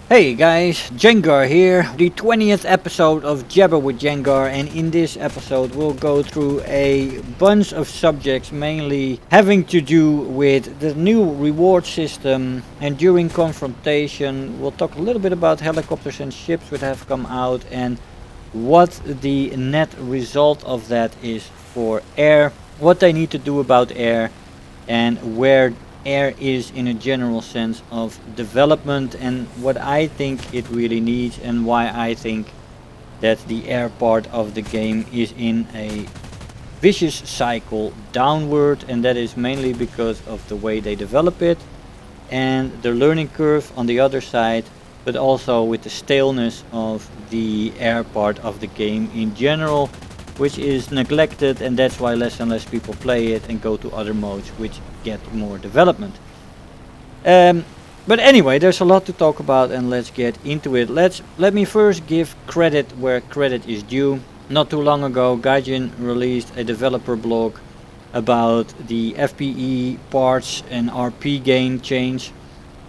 Hey guys, Jengar here, the 20th episode of Jabber with Jengar, and in this episode we'll go through a bunch of subjects mainly having to do with the new reward system, and during confrontation we'll talk a little bit about helicopters and ships that have come out and what the net result of that is for air, what they need to do about air, and where air is in a general sense of development and what I think it really needs and why I think that the air part of the game is in a vicious cycle downward, and that is mainly because of the way they develop it and the learning curve on the other side, but also with the staleness of the air part of the game in general, which is neglected, and that's why less and less people play it and go to other modes which get more development. Um, but anyway, there's a lot to talk about, and let's get into it. Let me first give credit where credit is due. Not too long ago, Gaijin released a developer blog about the FPE parts and RP gain change.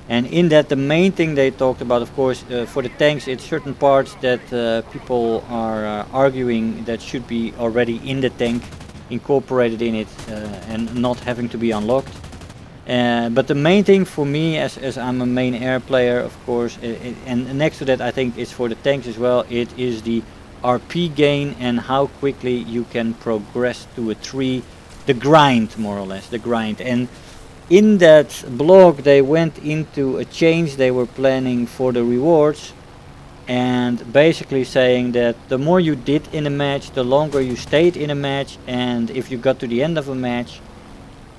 And in that, the main thing they talked about, of course, for the tanks, it's certain parts that people are arguing that should be already in the tank, incorporated in it, and not having to be unlocked. But the main thing for me, as I'm a main air player, of course, and next to that, I think it's for the tanks as well, it is the RP gain and how quickly you can progress to a tree, the grind, more or less, the grind. And in that blog they went into a change they were planning for the rewards, and basically saying that the more you did in a match, the longer you stayed in a match, and if you got to the end of a match,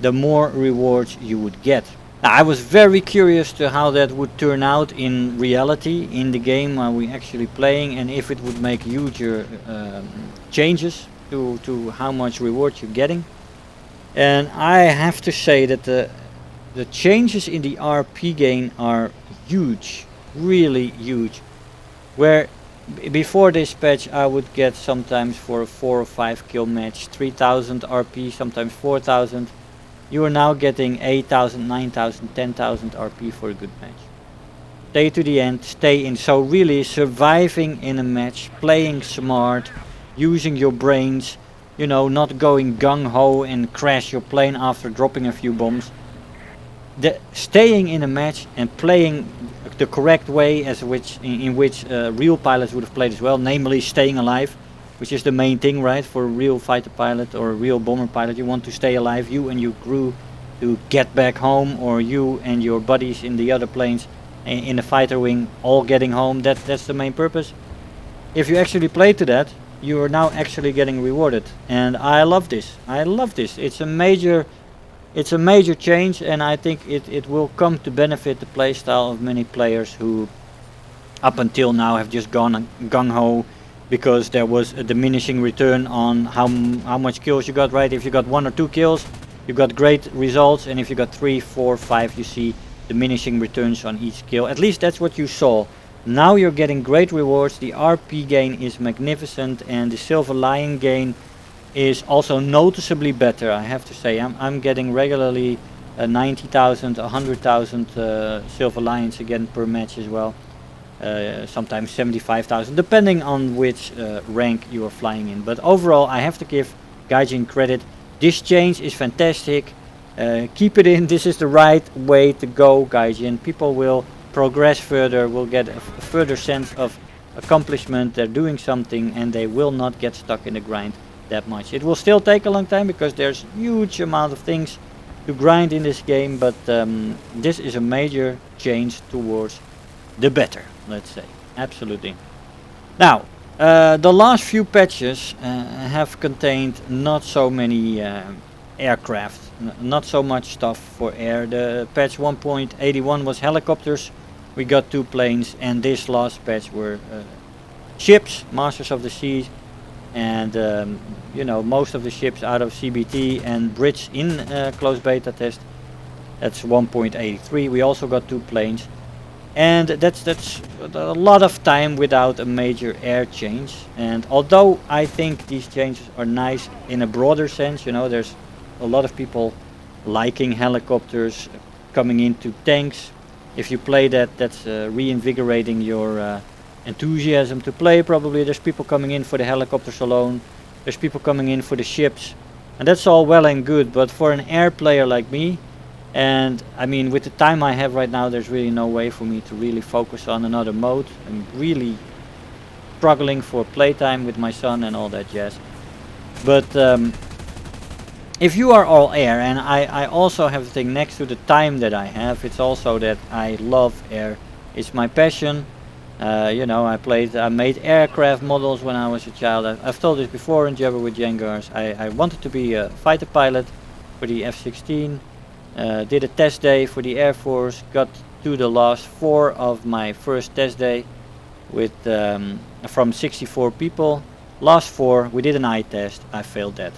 the more rewards you would get. Now, I was very curious to how that would turn out in reality in the game while we actually playing, and if it would make huger changes to how much rewards you're getting. And I have to say that the changes in the RP gain are huge, really huge. Where before this patch I would get sometimes for a 4 or 5 kill match 3000 RP, sometimes 4000. You are now getting 8000, 9000, 10,000 RP for a good match. Stay to the end, stay in. So really surviving in a match, playing smart, using your brains, you know, not going gung-ho and crash your plane after dropping a few bombs. Staying in a match and playing the correct way, as in which real pilots would have played as well, namely staying alive, which is the main thing, right? For a real fighter pilot or a real bomber pilot, you want to stay alive, you and your crew, to get back home, or you and your buddies in the other planes in the fighter wing all getting home. That's the main purpose. If you actually play to that, you are now actually getting rewarded, and I love this. I love this. It's a major change, and I think it will come to benefit the playstyle of many players who up until now have just gone gung-ho because there was a diminishing return on how much kills you got, right? If you got 1 or 2 kills, you got great results, and if you got 3, 4, 5, you see diminishing returns on each kill. At least that's what you saw. Now you're getting great rewards, the RP gain is magnificent, and the Silver Lion gain is also noticeably better, I have to say. I'm getting regularly 90,000, 100,000 Silver Lions again per match as well. Sometimes 75,000, depending on which rank you are flying in. But overall, I have to give Gaijin credit. This change is fantastic. Keep it in. This is the right way to go, Gaijin. People will progress further, will get a further sense of accomplishment. They're doing something, and they will not get stuck in the grind that much. It will still take a long time because there's huge amount of things to grind in this game, but this is a major change towards the better, let's say. Absolutely. Now, the last few patches have contained not so many aircraft, not so much stuff for air. The patch 1.81 was helicopters, we got 2 planes, and this last patch were ships, Masters of the Seas, and you know, most of the ships out of CBT and Bridge in closed beta test. That's 1.83. We also got 2 planes. And that's a lot of time without a major air change. And although I think these changes are nice in a broader sense, you know, there's a lot of people liking helicopters coming into tanks, if you play that, that's reinvigorating your enthusiasm to play. Probably there's people coming in for the helicopters alone, there's people coming in for the ships, and that's all well and good, but for an air player like me, and I mean with the time I have right now, there's really no way for me to really focus on another mode. I'm really struggling for playtime with my son and all that jazz. But if you are all air, and I also have the thing next to the time that I have, it's also that I love air. It's my passion. You know, I made aircraft models when I was a child. I've told this before in Jabber with Jengars. I wanted to be a fighter pilot for the F-16. Did a test day for the Air Force. Got to the last 4 of my first test day with from 64 people. Last 4, we did an eye test. I failed that.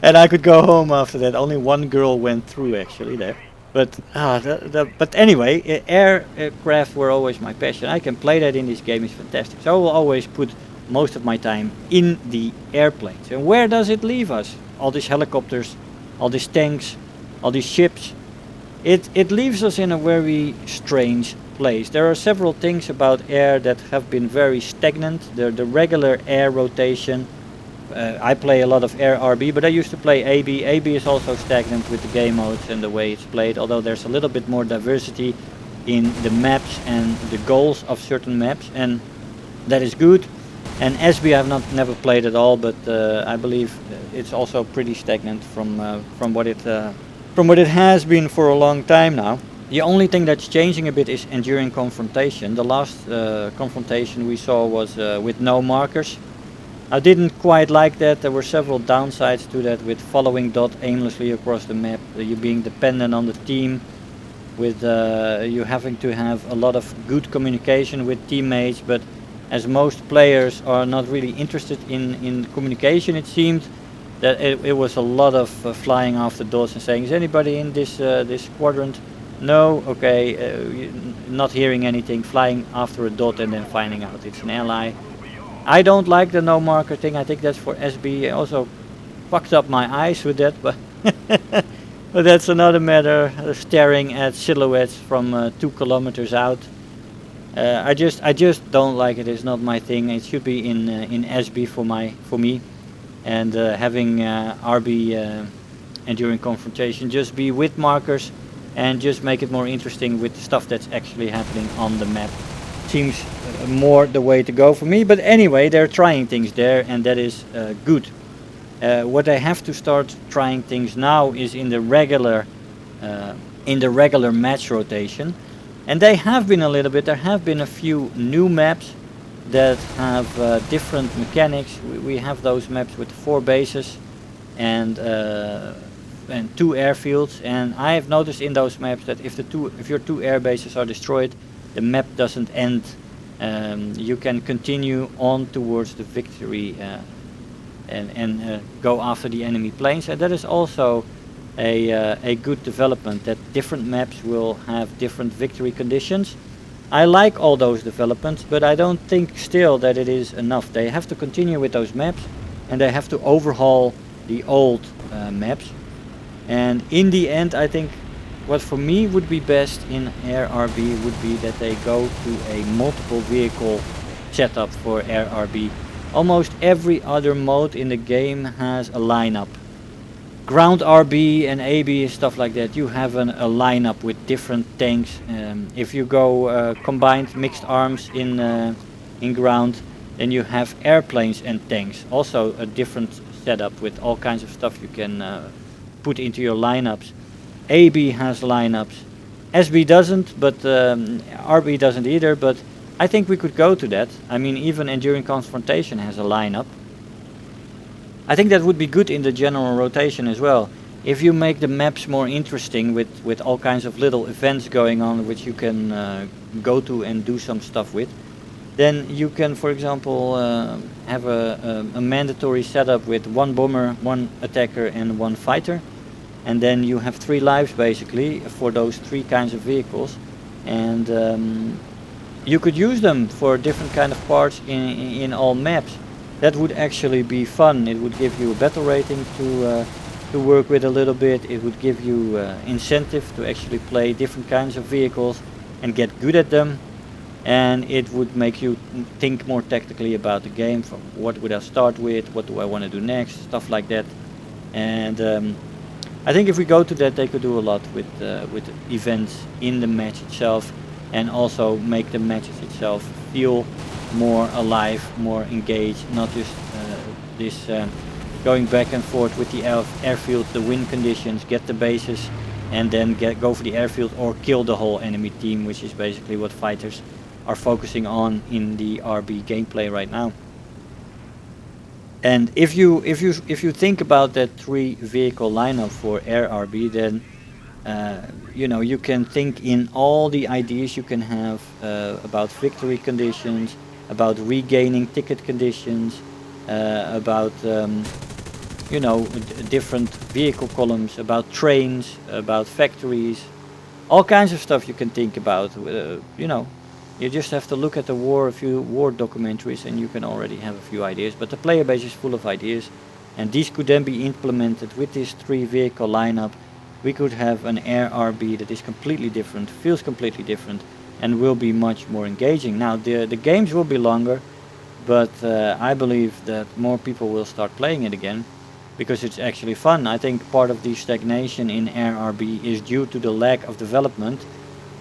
And I could go home after that. Only one girl went through actually there. But but anyway, aircraft were always my passion. I can play that in this game, it's fantastic. So I will always put most of my time in the airplanes. And where does it leave us? All these helicopters, all these tanks, all these ships. It leaves us in a very strange place. There are several things about air that have been very stagnant. The regular air rotation. I play a lot of Air RB, but I used to play AB. AB is also stagnant with the game modes and the way it's played, although there's a little bit more diversity in the maps and the goals of certain maps, and that is good. And SB I've never played at all, but I believe it's also pretty stagnant from what it has been for a long time now. The only thing that's changing a bit is enduring confrontation. The last confrontation we saw was with no markers. I didn't quite like that. There were several downsides to that, with following dot aimlessly across the map, you being dependent on the team, with you having to have a lot of good communication with teammates, but as most players are not really interested in communication, it seemed that it was a lot of flying after dots and saying, is anybody in this quadrant? No, okay, not hearing anything, flying after a dot and then finding out it's an ally. I don't like the no marker thing. I think that's for SB. I also fucked up my eyes with that, but but that's another matter. Staring at silhouettes from 2 kilometers out. I just don't like it. It's not my thing. It should be in SB for me, and having RB enduring confrontation just be with markers, and just make it more interesting with stuff that's actually happening on the map. Seems more the way to go for me, but anyway, they're trying things there, and that is good. What they have to start trying things now is in the regular match rotation, and they have been a little bit. There have been a few new maps that have different mechanics. We have those maps with 4 bases and 2 airfields, and I have noticed in those maps that if your 2 air bases are destroyed, the map doesn't end. You can continue on towards the victory and go after the enemy planes, and that is also a good development, that different maps will have different victory conditions. I like all those developments, but I don't think still that it is enough. They have to continue with those maps, and they have to overhaul the old maps. And in the end, I think what for me would be best in Air RB would be that they go to a multiple vehicle setup for Air RB. Almost every other mode in the game has a lineup. Ground RB and AB and stuff like that, you have a lineup with different tanks. If you go combined mixed arms in ground, then you have airplanes and tanks. Also a different setup with all kinds of stuff you can put into your lineups. AB has lineups. SB doesn't, but RB doesn't either, but I think we could go to that. I mean, even Enduring Confrontation has a lineup. I think that would be good in the general rotation as well. If you make the maps more interesting with all kinds of little events going on which you can go to and do some stuff with, then you can, for example, have a mandatory setup with 1 bomber, 1 attacker and 1 fighter. And then you have 3 lives basically for those 3 kinds of vehicles, and you could use them for different kind of parts in all maps. That would actually be fun. It would give you a battle rating to work with a little bit. It would give you incentive to actually play different kinds of vehicles and get good at them. And it would make you think more tactically about the game. From what would I start with? What do I want to do next? Stuff like that. And I think if we go to that, they could do a lot with events in the match itself, and also make the matches itself feel more alive, more engaged, not just this going back and forth with the airfield, the wind conditions, get the bases, and then go for the airfield or kill the whole enemy team, which is basically what fighters are focusing on in the RB gameplay right now. And if you think about that 3 vehicle lineup for Air RB, then you can think in all the ideas you can have about victory conditions, about regaining ticket conditions, about different vehicle columns, about trains, about factories, all kinds of stuff you can think about. You just have to look at a few war documentaries, and you can already have a few ideas. But the player base is full of ideas, and these could then be implemented with this 3 vehicle lineup. We could have an Air RB that is completely different, feels completely different, and will be much more engaging. Now the games will be longer, but I believe that more people will start playing it again, because it's actually fun. I think part of the stagnation in Air RB is due to the lack of development,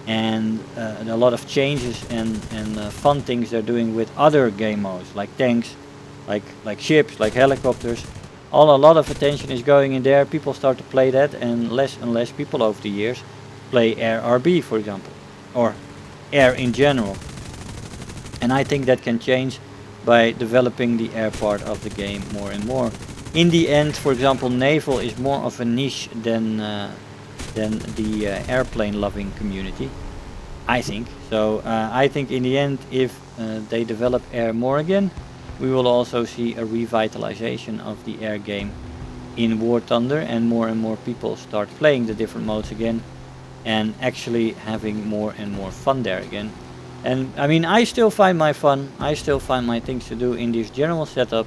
and a lot of changes and fun things they're doing with other game modes, like tanks, like ships, like helicopters. A lot of attention is going in there. People start to play that, and less people over the years play Air RB, for example, or air in general. And I think that can change by developing the air part of the game more and more. In the end, for example, naval is more of a niche than the airplane loving community, I think. So I think in the end, if they develop air more again, we will also see a revitalization of the air game in War Thunder, and more people start playing the different modes again, and actually having more and more fun there again. And I mean, I still find my fun, I still find my things to do in this general setup,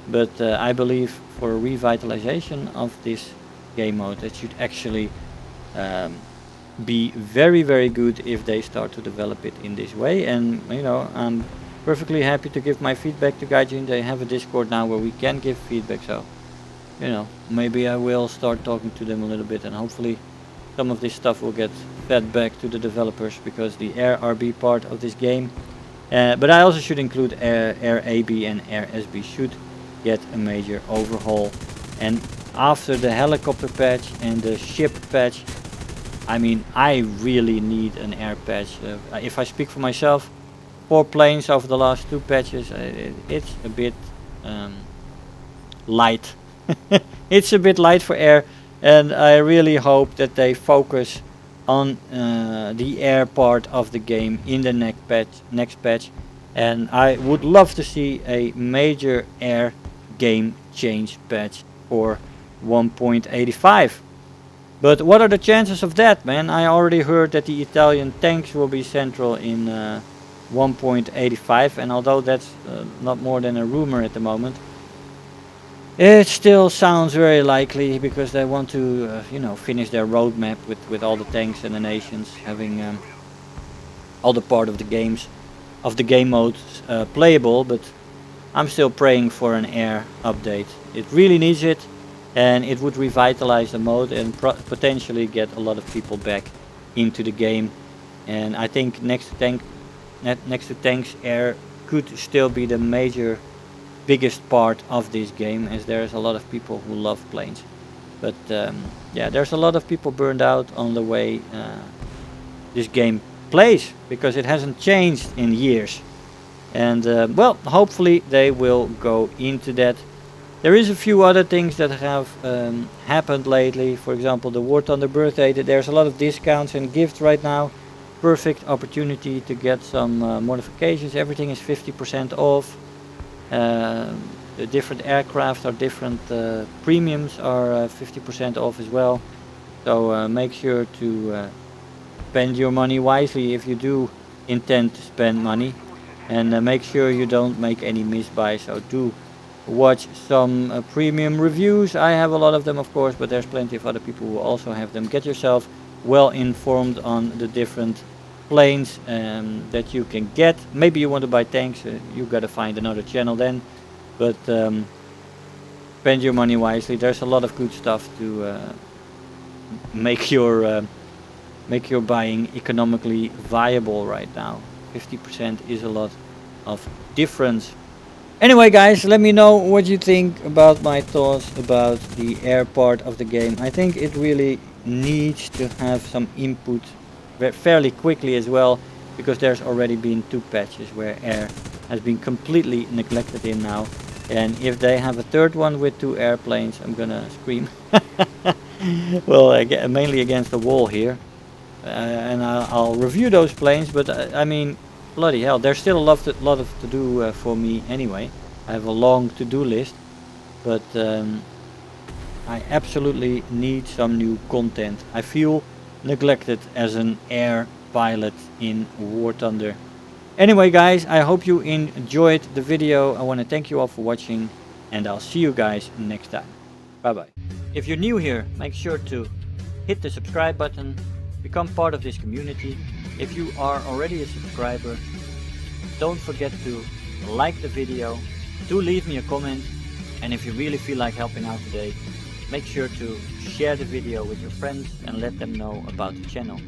but I believe for a revitalization of this game mode, that should actually be very good if they start to develop it in this way. And I'm perfectly happy to give my feedback to Gaijin. They have a Discord now where we can give feedback, so maybe I will start talking to them a little bit, and hopefully some of this stuff will get fed back to the developers, because the Air RB part of this game, but I also should include Air AB and Air SB, should get a major overhaul. And after the helicopter patch and the ship patch, I mean, I really need an air patch. If I speak for myself, 4 planes over the last 2 patches, it's a bit light. It's a bit light for air, and I really hope that they focus on the air part of the game in the next patch. And I would love to see a major air game change patch for 1.85. But what are the chances of that, man? I already heard that the Italian tanks will be central in 1.85, and although that's not more than a rumor at the moment, it still sounds very likely, because they want to finish their roadmap with all the tanks and the nations having all the part of the game modes playable. But I'm still praying for an air update. It really needs it, and it would revitalize the mode and potentially get a lot of people back into the game. And I think next to tanks, air could still be the biggest part of this game, as there's a lot of people who love planes. But yeah, there's a lot of people burned out on the way this game plays, because it hasn't changed in years. And well, hopefully they will go into that. There is a few other things that have happened lately. For example, the War Thunder birthday. There's a lot of discounts and gifts right now. Perfect opportunity to get some modifications. Everything is 50% off. The different aircraft or different premiums are 50% off as well. So make sure to spend your money wisely if you do intend to spend money. And make sure you don't make any misbuys. So do watch some premium reviews. I have a lot of them, of course, but there's plenty of other people who also have them. Get yourself well informed on the different planes that you can get. Maybe you want to buy tanks, you gotta find another channel then, but spend your money wisely. There's a lot of good stuff to make your buying economically viable right now. 50% is a lot of difference. Anyway guys, let me know what you think about my thoughts about the air part of the game. I think it really needs to have some input fairly quickly as well, because there's already been 2 patches where air has been completely neglected in now, and if they have a third one with 2 airplanes, I'm gonna scream. Well, mainly against the wall here, and I'll review those planes, but I mean, bloody hell, there's still a lot of to do for me anyway. I have a long to-do list, but I absolutely need some new content. I feel neglected as an air pilot in War Thunder. Anyway guys, I hope you enjoyed the video. I want to thank you all for watching, and I'll see you guys next time. Bye bye. If you're new here, make sure to hit the subscribe button, become part of this community. If you are already a subscriber, don't forget to like the video, do leave me a comment, and if you really feel like helping out today, make sure to share the video with your friends and let them know about the channel.